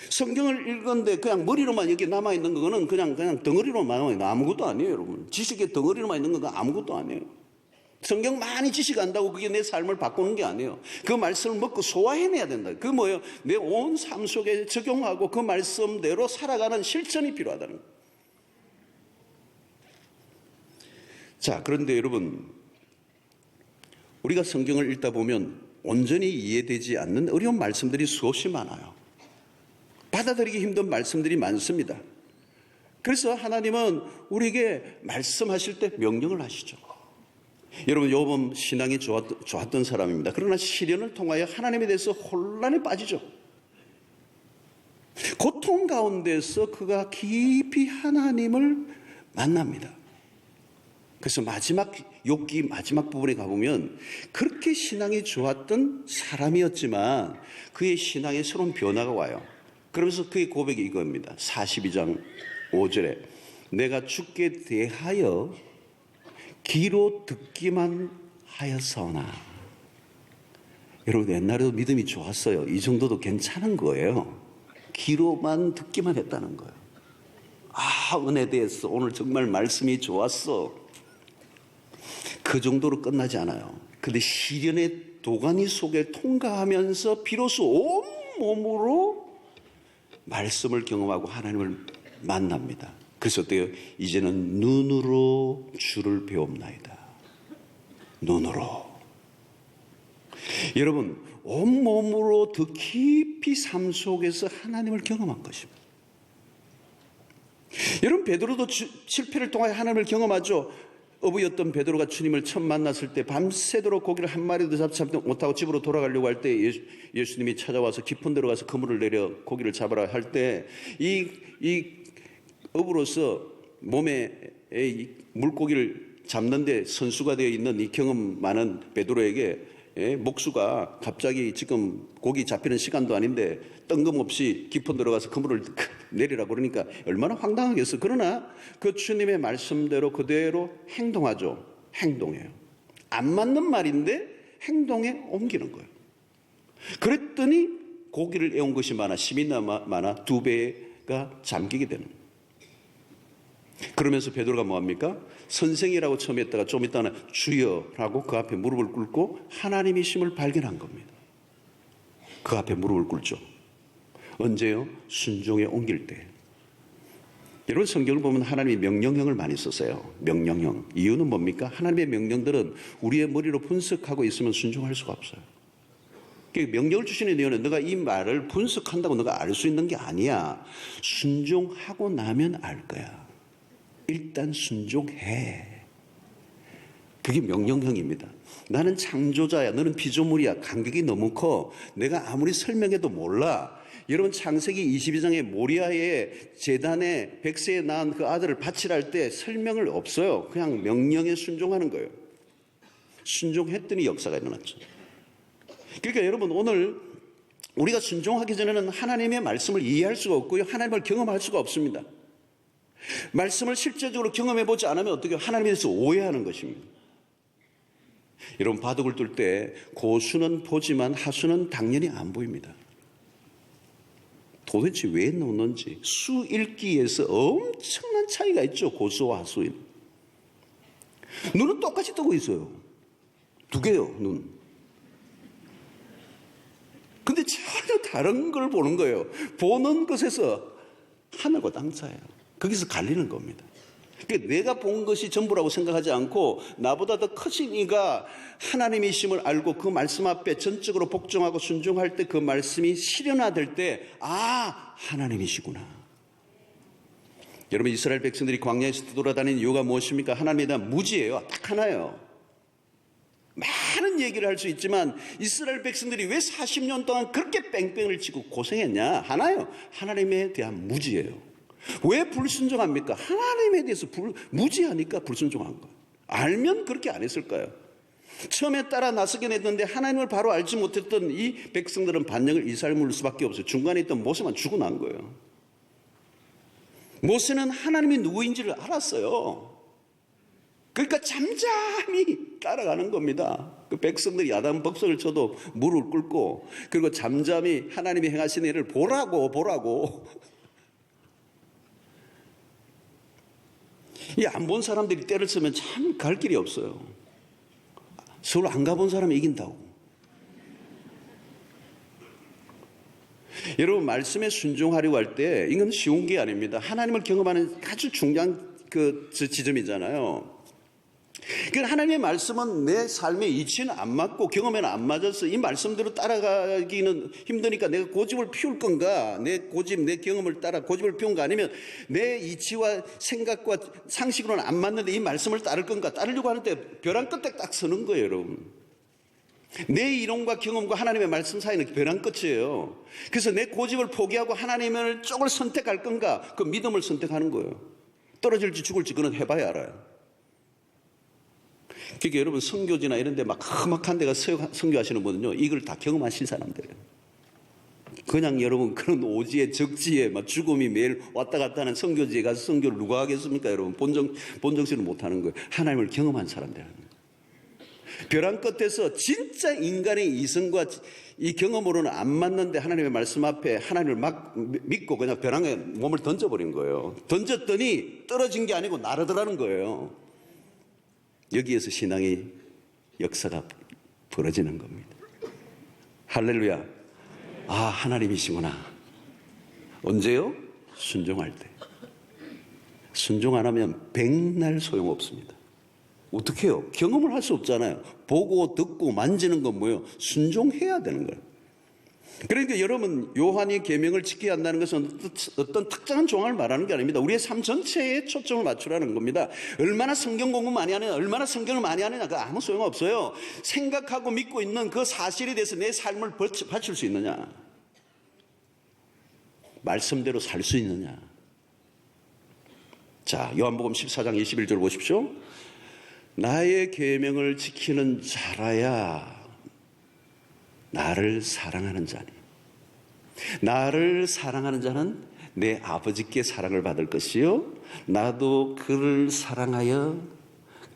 성경을 읽었는데 그냥 머리로만 여기 남아있는 거는 그냥 덩어리로만 남아있는 아무것도 아니에요, 여러분. 지식의 덩어리로만 있는 건 아무것도 아니에요. 성경 많이 지식 안다고 그게 내 삶을 바꾸는 게 아니에요. 그 말씀을 먹고 소화해내야 된다. 그 뭐예요? 내 온 삶 속에 적용하고 그 말씀대로 살아가는 실천이 필요하다는 거예요. 자, 그런데 여러분, 우리가 성경을 읽다 보면 온전히 이해되지 않는 어려운 말씀들이 수없이 많아요. 받아들이기 힘든 말씀들이 많습니다. 그래서 하나님은 우리에게 말씀하실 때 명령을 하시죠. 여러분, 욥은 신앙이 좋았던 사람입니다. 그러나 시련을 통하여 하나님에 대해서 혼란에 빠지죠. 고통 가운데서 그가 깊이 하나님을 만납니다. 그래서 욥기 마지막 부분에 가보면 그렇게 신앙이 좋았던 사람이었지만 그의 신앙에 새로운 변화가 와요. 그러면서 그의 고백이 이겁니다. 42장 5절에 내가 주께 대하여 귀로 듣기만 하였사오나. 여러분, 옛날에도 믿음이 좋았어요. 이 정도도 괜찮은 거예요. 귀로만 듣기만 했다는 거예요. 아, 은혜에 대해서 오늘 정말 말씀이 좋았어. 그 정도로 끝나지 않아요. 근데 시련의 도가니 속에 통과하면서 비로소 온몸으로 말씀을 경험하고 하나님을 만납니다. 그래서 어때요? 이제는 눈으로 주를 배웁나이다. 눈으로. 여러분, 온몸으로 더 깊이 삶 속에서 하나님을 경험한 것입니다. 여러분, 베드로도 실패를 통하여 하나님을 경험하죠. 어부였던 베드로가 주님을 처음 만났을 때 밤새도록 고기를 한 마리도 잡지 못하고 집으로 돌아가려고 할 때 예수님이 찾아와서 깊은 데로 가서 그물을 내려 고기를 잡으라 할 때 이 어부로서 몸에 물고기를 잡는데 선수가 되어 있는 이 경험 많은 베드로에게 목수가 갑자기 지금 고기 잡히는 시간도 아닌데 뜬금없이 깊은 데로 가서 그물을 내리라고 그러니까 얼마나 황당하겠어. 그러나 그 주님의 말씀대로 그대로 행동하죠. 행동해요. 안 맞는 말인데 행동에 옮기는 거예요. 그랬더니 고기를 애운 것이 많아, 심이 많아 2배가 잠기게 되는 거예요. 그러면서 베드로가 뭐합니까? 선생이라고 처음 했다가 좀 있다가 주여라고 그 앞에 무릎을 꿇고 하나님이심을 발견한 겁니다. 그 앞에 무릎을 꿇죠. 언제요? 순종에 옮길 때. 여러분, 성경을 보면 하나님이 명령형을 많이 썼어요. 명령형. 이유는 뭡니까? 하나님의 명령들은 우리의 머리로 분석하고 있으면 순종할 수가 없어요. 명령을 주시는 이유는 너가 이 말을 분석한다고 너가 알 수 있는 게 아니야. 순종하고 나면 알 거야. 일단 순종해. 그게 명령형입니다. 나는 창조자야, 너는 피조물이야. 간격이 너무 커. 내가 아무리 설명해도 몰라. 여러분, 창세기 22장에 모리아의 제단에 100세에 낳은 그 아들을 바치랄 때 설명을 없어요. 그냥 명령에 순종하는 거예요. 순종했더니 역사가 일어났죠. 그러니까 여러분, 오늘 우리가 순종하기 전에는 하나님의 말씀을 이해할 수가 없고요, 하나님을 경험할 수가 없습니다. 말씀을 실제적으로 경험해보지 않으면 어떻게 하나님에 대해서 오해하는 것입니다. 여러분, 바둑을 둘 때 고수는 보지만 하수는 당연히 안 보입니다. 도대체 왜 놓는지 수 읽기에서 엄청난 차이가 있죠. 고수와 하수인. 눈은 똑같이 뜨고 있어요. 두 개요, 눈. 근데 전혀 다른 걸 보는 거예요. 보는 것에서 하늘과 땅 차이예요. 거기서 갈리는 겁니다. 그러니까 내가 본 것이 전부라고 생각하지 않고 나보다 더 크신 이가 하나님이심을 알고 그 말씀 앞에 전적으로 복종하고 순종할 때 그 말씀이 실현화될 때, 아, 하나님이시구나. 여러분, 이스라엘 백성들이 광야에서 돌아다니는 이유가 무엇입니까? 하나님에 대한 무지예요. 딱 하나예요. 많은 얘기를 할 수 있지만 이스라엘 백성들이 왜 40년 동안 그렇게 뺑뺑을 치고 고생했냐? 하나요. 하나님에 대한 무지예요. 왜 불순종합니까? 하나님에 대해서 무지하니까 불순종한 거예요. 알면 그렇게 안 했을까요? 처음에 따라 나서긴 했는데 하나님을 바로 알지 못했던 이 백성들은 반역을 이살물 수밖에 없어요. 중간에 있던 모세만 죽고 난 거예요. 모세는 하나님이 누구인지를 알았어요. 그러니까 잠잠히 따라가는 겁니다. 그 백성들이 야단벅석을 쳐도 무릎을 꿇고, 그리고 잠잠히 하나님이 행하신 일을 보라고. 이 안 본 사람들이 때를 쓰면 참 갈 길이 없어요. 서울 안 가본 사람이 이긴다고. 여러분, 말씀에 순종하려고 할 때 이건 쉬운 게 아닙니다. 하나님을 경험하는 아주 중요한 그 지점이잖아요. 그러니까 하나님의 말씀은 내 삶의 이치는 안 맞고 경험에는 안 맞아서 이 말씀대로 따라가기는 힘드니까 내가 고집을 피울 건가, 내 고집, 내 경험을 따라 고집을 피운 거 아니면 내 이치와 생각과 상식으로는 안 맞는데 이 말씀을 따를 건가, 따르려고 하는데 벼랑 끝에 딱 서는 거예요, 여러분. 내 이론과 경험과 하나님의 말씀 사이는 벼랑 끝이에요. 그래서 내 고집을 포기하고 하나님을 쪽을 선택할 건가, 그 믿음을 선택하는 거예요. 떨어질지 죽을지 그건 해봐야 알아요. 그러니까 여러분, 선교지나 이런 데 막 험악한 데가 선교하시는 분은요, 이걸 다 경험하신 사람들이에요. 그냥 여러분, 그런 오지에 적지에 막 죽음이 매일 왔다 갔다 하는 선교지에 가서 선교를 누가 하겠습니까? 여러분, 본정신을 못하는 거예요. 하나님을 경험한 사람들이에요. 벼랑 끝에서 진짜 인간의 이성과 이 경험으로는 안 맞는데 하나님의 말씀 앞에 하나님을 막 믿고 그냥 벼랑에 몸을 던져버린 거예요. 던졌더니 떨어진 게 아니고 나르더라는 거예요. 여기에서 신앙의 역사가 벌어지는 겁니다. 할렐루야. 아, 하나님이시구나. 언제요? 순종할 때. 순종 안 하면 백날 소용없습니다. 어떻게 해요? 경험을 할 수 없잖아요. 보고 듣고 만지는 건 뭐예요? 순종해야 되는 거예요. 그러니까 여러분, 요한이 계명을 지켜야 한다는 것은 어떤 특정한 조항을 말하는 게 아닙니다. 우리의 삶 전체에 초점을 맞추라는 겁니다. 얼마나 성경 공부 많이 하느냐, 얼마나 성경을 많이 하느냐, 그 아무 소용없어요. 생각하고 믿고 있는 그 사실에 대해서 내 삶을 바칠 수 있느냐, 말씀대로 살 수 있느냐. 자, 요한복음 14장 21절 보십시오. 나의 계명을 지키는 자라야 나를 사랑하는 자니, 나를 사랑하는 자는 내 아버지께 사랑을 받을 것이요 나도 그를 사랑하여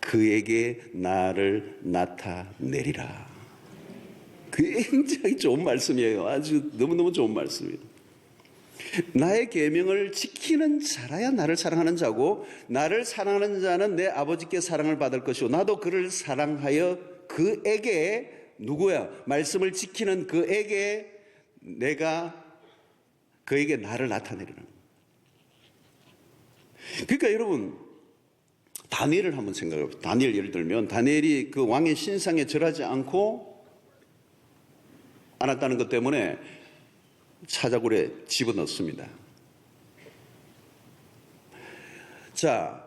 그에게 나를 나타내리라. 굉장히 좋은 말씀이에요. 아주 너무너무 좋은 말씀이에요. 나의 계명을 지키는 자라야 나를 사랑하는 자고, 나를 사랑하는 자는 내 아버지께 사랑을 받을 것이요 나도 그를 사랑하여 그에게, 누구야? 말씀을 지키는 그에게 내가 그에게 나를 나타내리는. 그러니까 여러분, 다니엘을 한번 생각해 보세요. 다니엘 예를 들면 다니엘이 그 왕의 신상에 절하지 않고 않았다는 것 때문에 사자굴에 집어넣습니다. 자,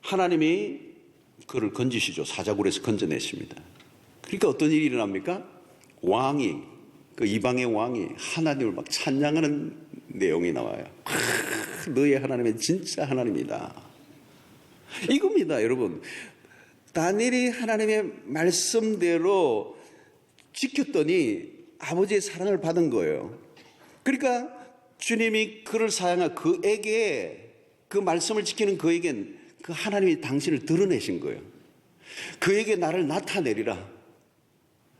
하나님이 그를 건지시죠. 사자굴에서 건져내십니다. 그러니까 어떤 일이 일어납니까? 왕이, 그 이방의 왕이 하나님을 막 찬양하는 내용이 나와요. 너의 하나님은 진짜 하나님이다. 이겁니다, 여러분. 다니엘이 하나님의 말씀대로 지켰더니 아버지의 사랑을 받은 거예요. 그러니까 주님이 그를 사랑한 그에게, 그 말씀을 지키는 그에겐 그 하나님이 당신을 드러내신 거예요. 그에게 나를 나타내리라.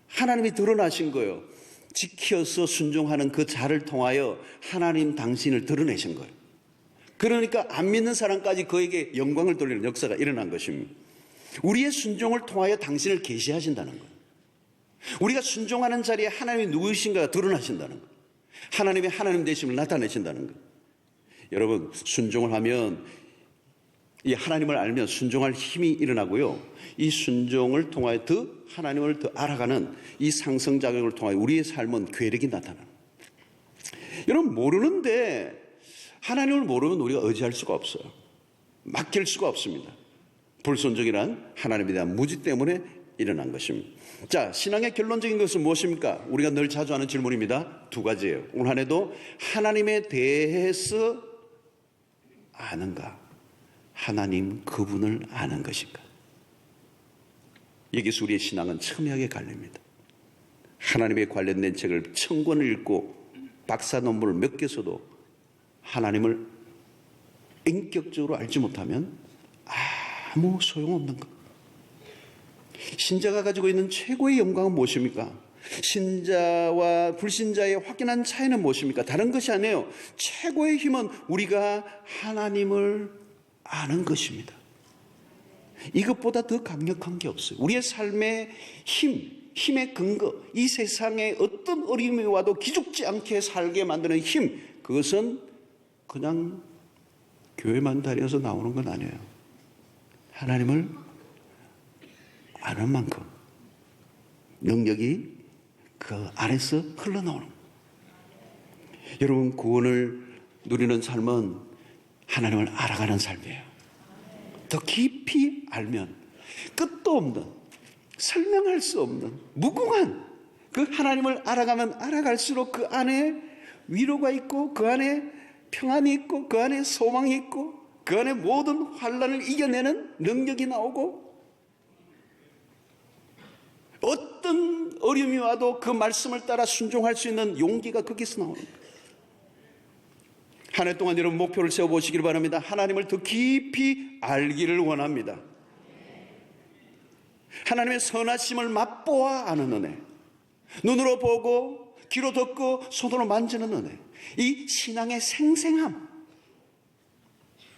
하나님이 드러나신 거예요. 지켜서 순종하는 그 자를 통하여 하나님 당신을 드러내신 거예요. 그러니까 안 믿는 사람까지 그에게 영광을 돌리는 역사가 일어난 것입니다. 우리의 순종을 통하여 당신을 계시하신다는 거예요. 우리가 순종하는 자리에 하나님이 누구이신가가 드러나신다는 거예요. 하나님의 하나님 되심을 나타내신다는 거예요. 여러분, 순종을 하면, 이 하나님을 알면 순종할 힘이 일어나고요, 이 순종을 통하여 더 하나님을 더 알아가는 이 상승작용을 통하여 우리의 삶은 괴력이 나타나는. 여러분, 모르는데, 하나님을 모르면 우리가 의지할 수가 없어요. 맡길 수가 없습니다. 불순종이란 하나님에 대한 무지 때문에 일어난 것입니다. 자, 신앙의 결론적인 것은 무엇입니까? 우리가 늘 자주 하는 질문입니다. 두 가지예요. 올 한 해도 하나님에 대해서 아는가? 하나님 그분을 아는 것인가? 여기서 우리의 신앙은 첨예하게 갈립니다. 하나님에 관련된 책을 1000권을 읽고 박사 논문을 몇 개 써도 하나님을 인격적으로 알지 못하면 아무 소용없는 것. 신자가 가지고 있는 최고의 영광은 무엇입니까? 신자와 불신자의 확연한 차이는 무엇입니까? 다른 것이 아니에요. 최고의 힘은 우리가 하나님을 아는 것입니다. 이것보다 더 강력한 게 없어요. 우리의 삶의 힘의 근거, 이 세상에 어떤 어려움이 와도 기죽지 않게 살게 만드는 힘, 그것은 그냥 교회만 다녀서 나오는 건 아니에요. 하나님을 아는 만큼 능력이 그 안에서 흘러나오는 거예요. 여러분, 구원을 누리는 삶은 하나님을 알아가는 삶이에요. 더 깊이 알면 끝도 없는, 설명할 수 없는 무궁한 그 하나님을 알아가면 알아갈수록 그 안에 위로가 있고, 그 안에 평안이 있고, 그 안에 소망이 있고, 그 안에 모든 환난을 이겨내는 능력이 나오고, 어떤 어려움이 와도 그 말씀을 따라 순종할 수 있는 용기가 거기서 나오는 거예요. 한 해 동안 여러분 목표를 세워보시길 바랍니다. 하나님을 더 깊이 알기를 원합니다. 하나님의 선하심을 맛보아 아는 은혜, 눈으로 보고 귀로 듣고 손으로 만지는 은혜, 이 신앙의 생생함.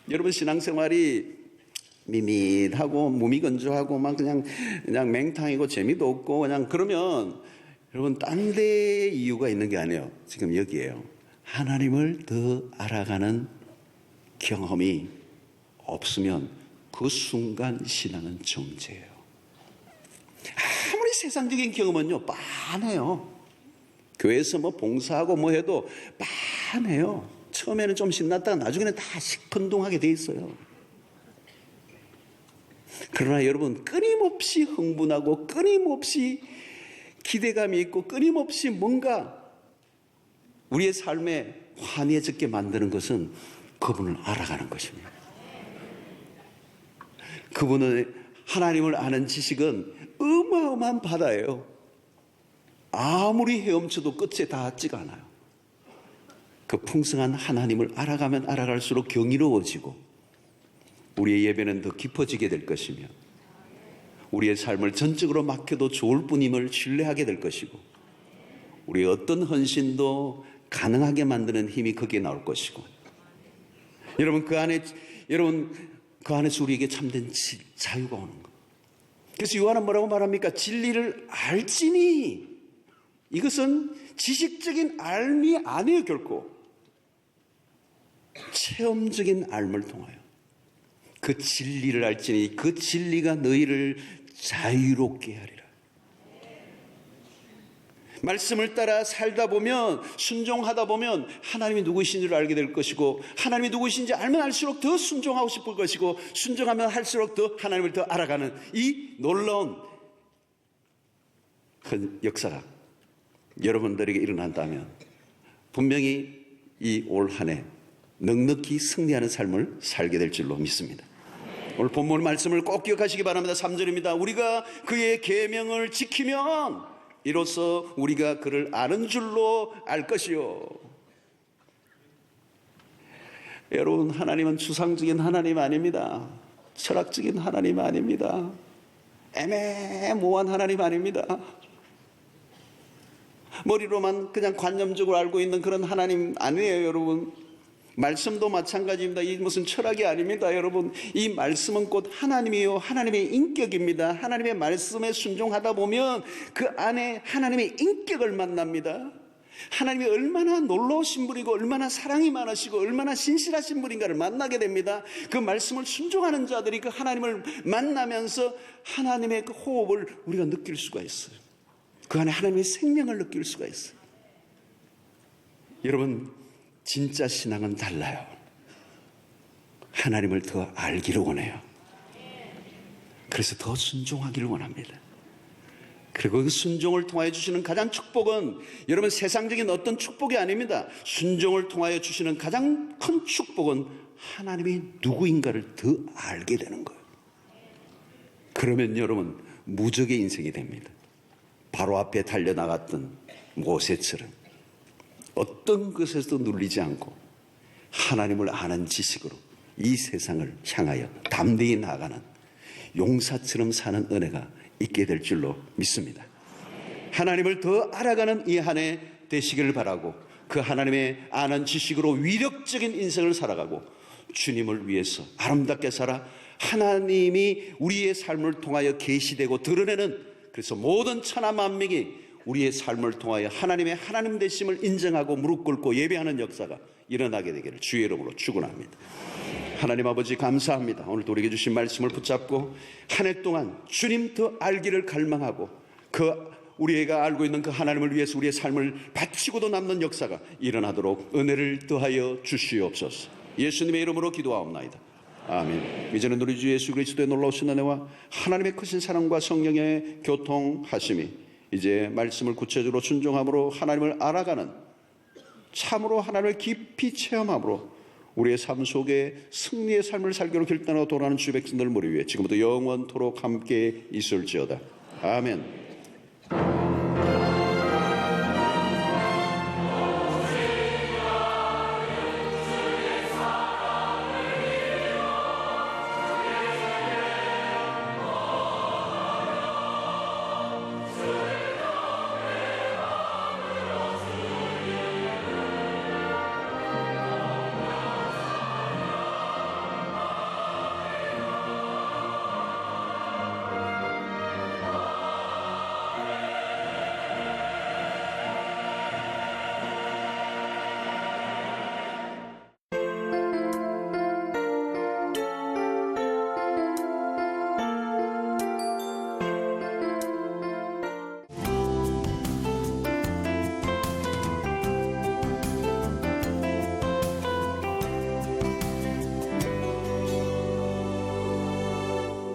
여러분, 신앙생활이 밋밋하고 무미건조하고 막 그냥 맹탕이고 재미도 없고 그냥 그러면 여러분, 딴 데 이유가 있는 게 아니에요. 지금 여기에요. 하나님을 더 알아가는 경험이 없으면 그 순간 신앙은 정죄예요. 아무리 세상적인 경험은요, 빤해요. 교회에서 뭐 봉사하고 뭐 해도 빤해요. 처음에는 좀 신났다가 나중에는 다 시큰둥하게 돼 있어요. 그러나 여러분, 끊임없이 흥분하고 끊임없이 기대감이 있고 끊임없이 뭔가 우리의 삶에 환해졌게 만드는 것은 그분을 알아가는 것입니다. 그분은, 하나님을 아는 지식은 어마어마한 바다예요. 아무리 헤엄쳐도 끝에 닿지가 않아요. 그 풍성한 하나님을 알아가면 알아갈수록 경이로워지고 우리의 예배는 더 깊어지게 될 것이며 우리의 삶을 전적으로 맡겨도 좋을 뿐임을 신뢰하게 될 것이고 우리의 어떤 헌신도 가능하게 만드는 힘이 거기에 나올 것이고 여러분, 그 안에서 우리에게 참된 자유가 오는 거예요. 그래서 요한은 뭐라고 말합니까? 진리를 알지니. 이것은 지식적인 알미 아니에요. 결코 체험적인 알을 통하여 그 진리를 알지니 그 진리가 너희를 자유롭게 하리라. 말씀을 따라 살다 보면, 순종하다 보면 하나님이 누구이신지를 알게 될 것이고, 하나님이 누구이신지 알면 알수록 더 순종하고 싶을 것이고, 순종하면 할수록 더 하나님을 더 알아가는 이 놀라운 큰 역사가 여러분들에게 일어난다면 분명히 이 올 한 해 넉넉히 승리하는 삶을 살게 될 줄로 믿습니다. 오늘 본문 말씀을 꼭 기억하시기 바랍니다. 3절입니다. 우리가 그의 계명을 지키면 이로써 우리가 그를 아는 줄로 알 것이요. 여러분, 하나님은 추상적인 하나님 아닙니다. 철학적인 하나님 아닙니다. 애매모호한 하나님 아닙니다. 머리로만 그냥 관념적으로 알고 있는 그런 하나님 아니에요, 여러분. 말씀도 마찬가지입니다. 이 무슨 철학이 아닙니다, 여러분. 이 말씀은 곧 하나님이요, 하나님의 인격입니다. 하나님의 말씀에 순종하다 보면 그 안에 하나님의 인격을 만납니다. 하나님이 얼마나 놀라우신 분이고 얼마나 사랑이 많으시고 얼마나 신실하신 분인가를 만나게 됩니다. 그 말씀을 순종하는 자들이 그 하나님을 만나면서 하나님의 그 호흡을 우리가 느낄 수가 있어요. 그 안에 하나님의 생명을 느낄 수가 있어요. 여러분, 진짜 신앙은 달라요. 하나님을 더 알기를 원해요. 그래서 더 순종하기를 원합니다. 그리고 그 순종을 통하여 주시는 가장 축복은 여러분 세상적인 어떤 축복이 아닙니다. 순종을 통하여 주시는 가장 큰 축복은 하나님이 누구인가를 더 알게 되는 거예요. 그러면 여러분 무적의 인생이 됩니다. 바로 앞에 달려나갔던 모세처럼 어떤 것에서도 눌리지 않고 하나님을 아는 지식으로 이 세상을 향하여 담대히 나아가는 용사처럼 사는 은혜가 있게 될 줄로 믿습니다. 하나님을 더 알아가는 이 한 해 되시기를 바라고 그 하나님의 아는 지식으로 위력적인 인생을 살아가고 주님을 위해서 아름답게 살아 하나님이 우리의 삶을 통하여 계시되고 드러내는, 그래서 모든 천하 만민이 우리의 삶을 통하여 하나님의 하나님 되심을 인정하고 무릎 꿇고 예배하는 역사가 일어나게 되기를 주의 이름으로 축원합니다. 하나님 아버지 감사합니다. 오늘도 우리에게 주신 말씀을 붙잡고 한 해 동안 주님 더 알기를 갈망하고 우리가 알고 있는 그 하나님을 위해서 우리의 삶을 바치고도 남는 역사가 일어나도록 은혜를 더하여 주시옵소서. 예수님의 이름으로 기도하옵나이다. 아멘. 이제는 우리 주 예수 그리스도의 놀라우신 은혜와 하나님의 크신 사랑과 성령의 교통하심이 이제 말씀을 구체적으로 순종함으로 하나님을 알아가는, 참으로 하나님을 깊이 체험함으로 우리의 삶 속에 승리의 삶을 살기로 결단하고 돌아가는 주의 백성들 머리 위에 지금부터 영원토록 함께 있을지어다. 아멘.